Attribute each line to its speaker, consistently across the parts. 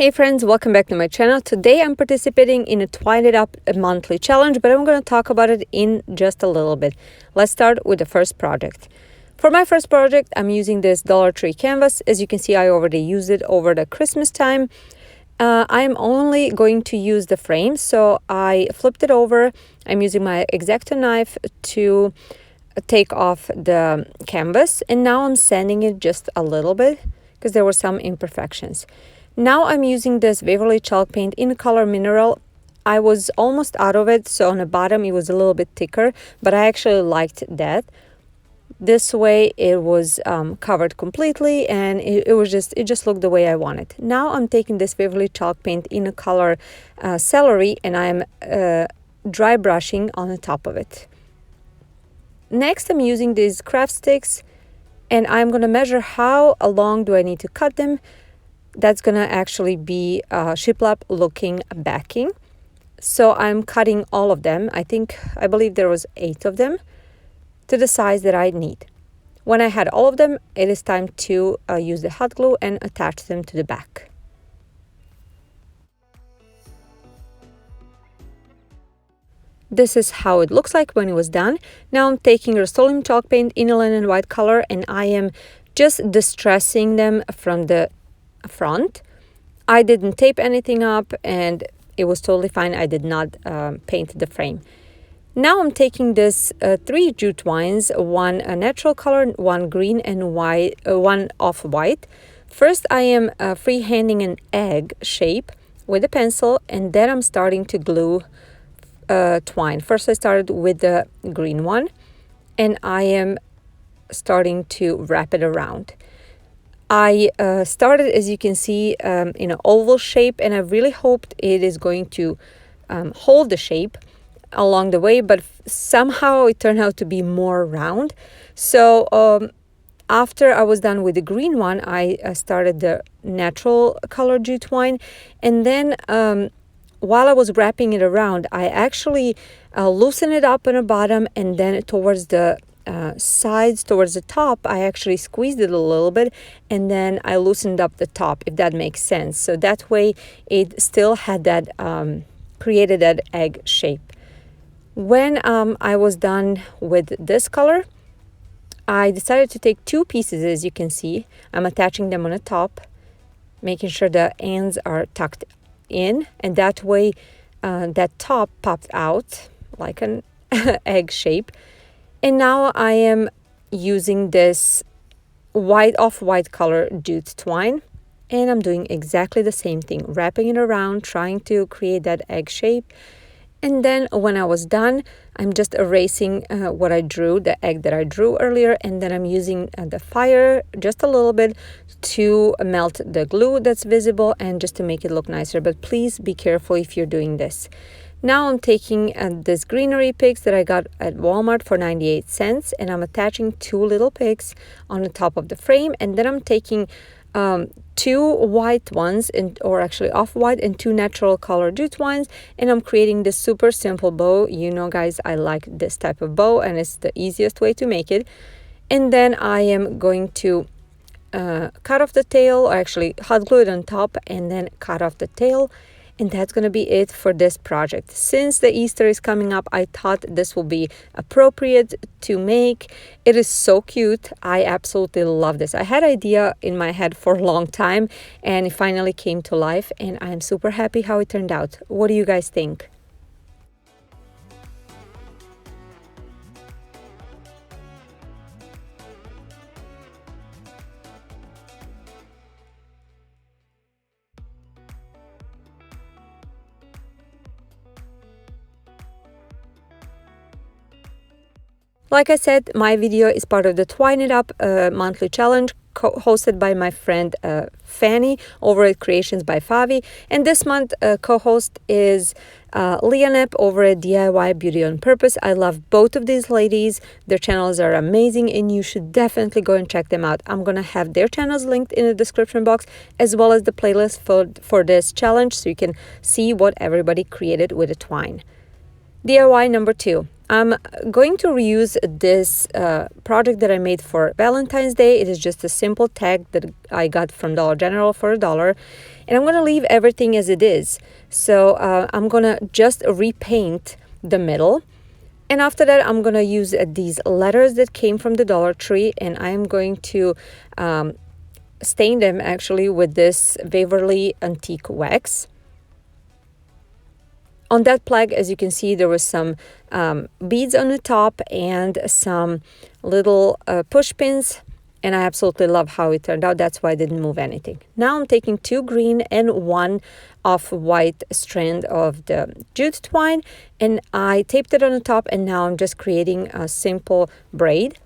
Speaker 1: Hey friends, welcome back to my channel. Today I'm participating in a Twine It Up monthly challenge, but I'm going to talk about it in just a little bit. Let's start with the first project. For my first project, I'm using this Dollar Tree canvas. As you can see, I already used it over the Christmas time. I'm only going to use the frame, so I flipped it over. I'm using my X-Acto knife to take off the canvas, and now I'm sanding it just a little bit because there were some imperfections. Now I'm using this Waverly chalk paint in color mineral. I was almost out of it, so on the bottom it was a little bit thicker, but I actually liked that. This way it was covered completely, and it just looked the way I wanted. Now I'm taking this Waverly chalk paint in a color celery, and I'm dry brushing on the top of it. Next I'm using these craft sticks, and I'm going to measure how long do I need to cut them. That's going to actually be shiplap looking backing. So I'm cutting all of them. I believe there was 8 of them to the size that I need. When I had all of them, it is time to use the hot glue and attach them to the back. This is how it looks like when it was done. Now I'm taking Rust-Oleum chalk paint in a linen white color, and I am just distressing them from the front. I didn't tape anything up, and it was totally fine. I did not paint the frame. Now I'm taking this 3 jute twines, one a natural color, one green, and one off-white. First I am freehanding an egg shape with a pencil, and then I'm starting to glue twine. First I started with the green one, and I am starting to wrap it around. I started, as you can see, in an oval shape, and I really hoped it is going to hold the shape along the way, but somehow it turned out to be more round. So after I was done with the green one, I started the natural color jute twine, and then while I was wrapping it around, I actually loosened it up on the bottom, and then towards the sides, towards the top, I actually squeezed it a little bit, and then I loosened up the top, if that makes sense. So that way it still had that created that egg shape. When I was done with this color, I decided to take 2 pieces. As you can see, I'm attaching them on the top, making sure the ends are tucked in, and that way that top popped out like an egg shape. And now I am using this off-white color jute twine, and I'm doing exactly the same thing, wrapping it around, trying to create that egg shape. And then when I was done, I'm just erasing what I drew, the egg that I drew earlier, and then I'm using the fire just a little bit to melt the glue that's visible and just to make it look nicer. But please be careful if you're doing this. Now I'm taking this greenery picks that I got at Walmart for 98 cents, and I'm attaching 2 little picks on the top of the frame, and then I'm taking 2 white ones, or actually off-white, and 2 natural color jute twines, and I'm creating this super simple bow. You know, guys, I like this type of bow, and it's the easiest way to make it. And then I am going to cut off the tail, or actually hot glue it on top, and then cut off the tail. And that's going to be it for this project. Since the Easter is coming up, I thought this will be appropriate to make. It is so cute. I absolutely love this. I had an idea in my head for a long time, and it finally came to life, and I'm super happy how it turned out. What do you guys think? Like I said, my video is part of the Twine It Up monthly challenge hosted by my friend Fanny over at Creations by Favi. And this month co-host is Lianep over at DIY Beauty on Purpose. I love both of these ladies. Their channels are amazing, and you should definitely go and check them out. I'm going to have their channels linked in the description box, as well as the playlist for this challenge, so you can see what everybody created with the twine. DIY number 2. I'm going to reuse this project that I made for Valentine's Day. It is just a simple tag that I got from Dollar General for $1. And I'm going to leave everything as it is. So I'm going to just repaint the middle. And after that, I'm going to use these letters that came from the Dollar Tree, and I'm going to stain them actually with this Waverly Antique Wax. On that plaque, as you can see, there was some beads on the top and some little push pins, and I absolutely love how it turned out. That's why I didn't move anything. Now I'm taking 2 green and 1 off-white strand of the jute twine, and I taped it on the top, and now I'm just creating a simple braid,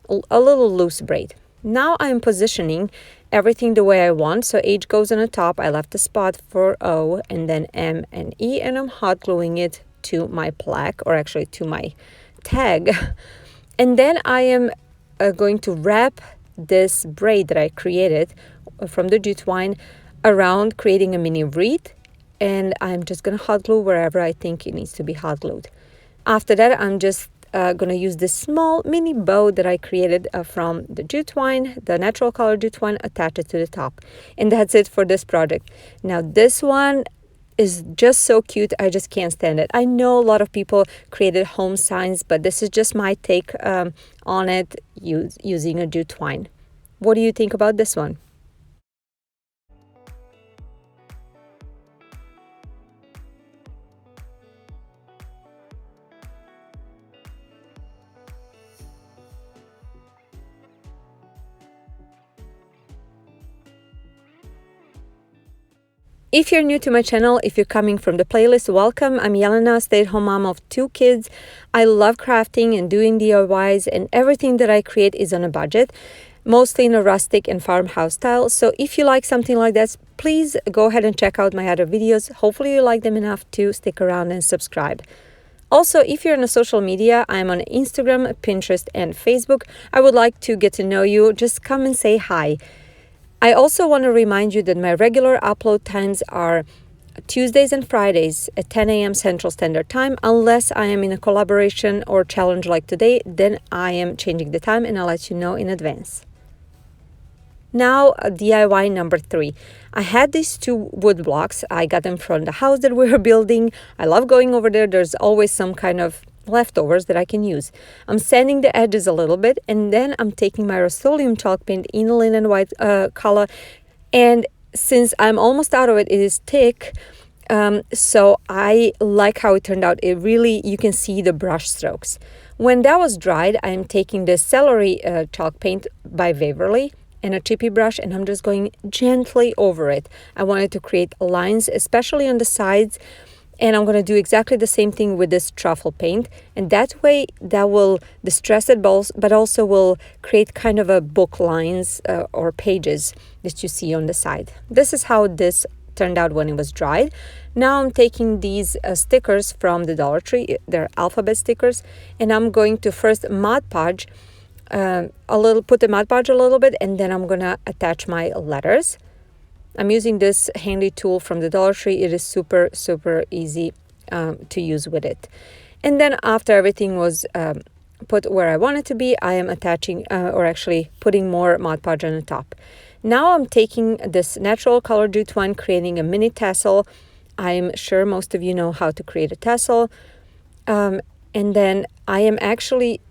Speaker 1: a little loose braid. Now I'm positioning everything the way I want. So H goes on the top. I left a spot for O, and then M and E, and I'm hot gluing it to my plaque, or actually to my tag. And then I am going to wrap this braid that I created from the jute twine around, creating a mini wreath, and I'm just going to hot glue wherever I think it needs to be hot glued. After that, I'm just going to use this small mini bow that I created from the jute twine, the natural color jute twine, attach it to the top. And that's it for this project. Now this one is just so cute. I just can't stand it. I know a lot of people created home signs, but this is just my take on it using a jute twine. What do you think about this one? If you're new to my channel, if you're coming from the playlist, welcome. I'm Jelena, stay-at-home mom of 2 kids. I love crafting and doing DIYs, and everything that I create is on a budget, mostly in a rustic and farmhouse style. So if you like something like that, please go ahead and check out my other videos. Hopefully you like them enough to stick around and subscribe. Also, if you're on social media, I'm on Instagram, Pinterest, and Facebook. I would like to get to know you. Just come and say hi. I also want to remind you that my regular upload times are Tuesdays and Fridays at 10 a.m. Central Standard Time. Unless I am in a collaboration or challenge like today, then I am changing the time, and I'll let you know in advance. Now, DIY number 3. I had these 2 wood blocks. I got them from the house that we were building. I love going over there. There's always some kind of leftovers that I can use. I'm sanding the edges a little bit, and then I'm taking my Rust-Oleum chalk paint in a linen white color, and since I'm almost out of it, it is thick, so I like how it turned out. It really, you can see the brush strokes. When that was dried, I'm taking the celery chalk paint by Waverly and a chippy brush, and I'm just going gently over it. I wanted to create lines, especially on the sides. And I'm going to do exactly the same thing with this truffle paint. And that way, that will distress it, but also will create kind of a book lines or pages that you see on the side. This is how this turned out when it was dried. Now I'm taking these stickers from the Dollar Tree. They're alphabet stickers. And I'm going to first Mod Podge put the Mod Podge a little bit, and then I'm going to attach my letters. I'm using this handy tool from the Dollar Tree. It is super, super easy to use with it. And then after everything was put where I want it to be, I am attaching or actually putting more Mod Podge on the top. Now I'm taking this natural color jute twine, creating a mini tassel. I'm sure most of you know how to create a tassel. And then I am actually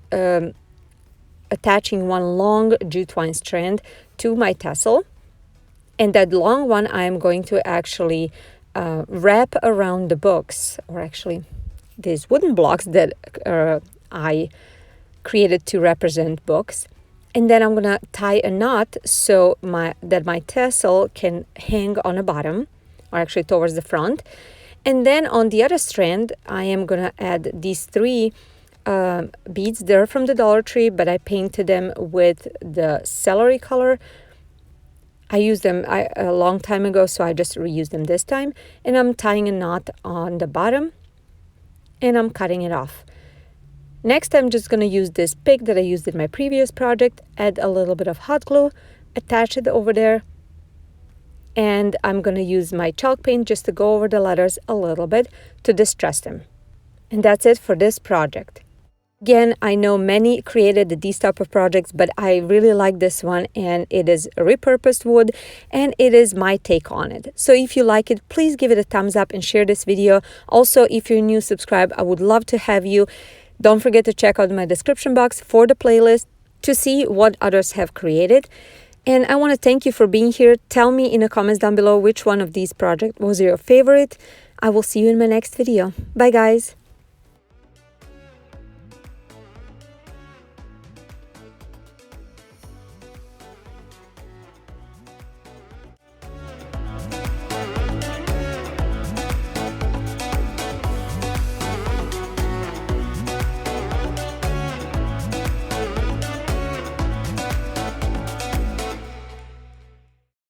Speaker 1: attaching one long jute twine strand to my tassel. And that long one I am going to actually wrap around the books, or actually these wooden blocks that I created to represent books. And then I'm going to tie a knot so that my tassel can hang on the bottom, or actually towards the front. And then on the other strand, I am going to add these 3 beads. They're from the Dollar Tree, but I painted them with the celery color. I used them a long time ago, so I just reused them this time. And I'm tying a knot on the bottom, and I'm cutting it off. Next, I'm just going to use this pick that I used in my previous project, add a little bit of hot glue, attach it over there, and I'm going to use my chalk paint just to go over the letters a little bit to distress them. And that's it for this project. Again, I know many created these type of projects, but I really like this one, and it is repurposed wood and it is my take on it. So if you like it, please give it a thumbs up and share this video. Also, if you're new, subscribe. I would love to have you. Don't forget to check out my description box for the playlist to see what others have created. And I want to thank you for being here. Tell me in the comments down below which one of these projects was your favorite. I will see you in my next video. Bye guys.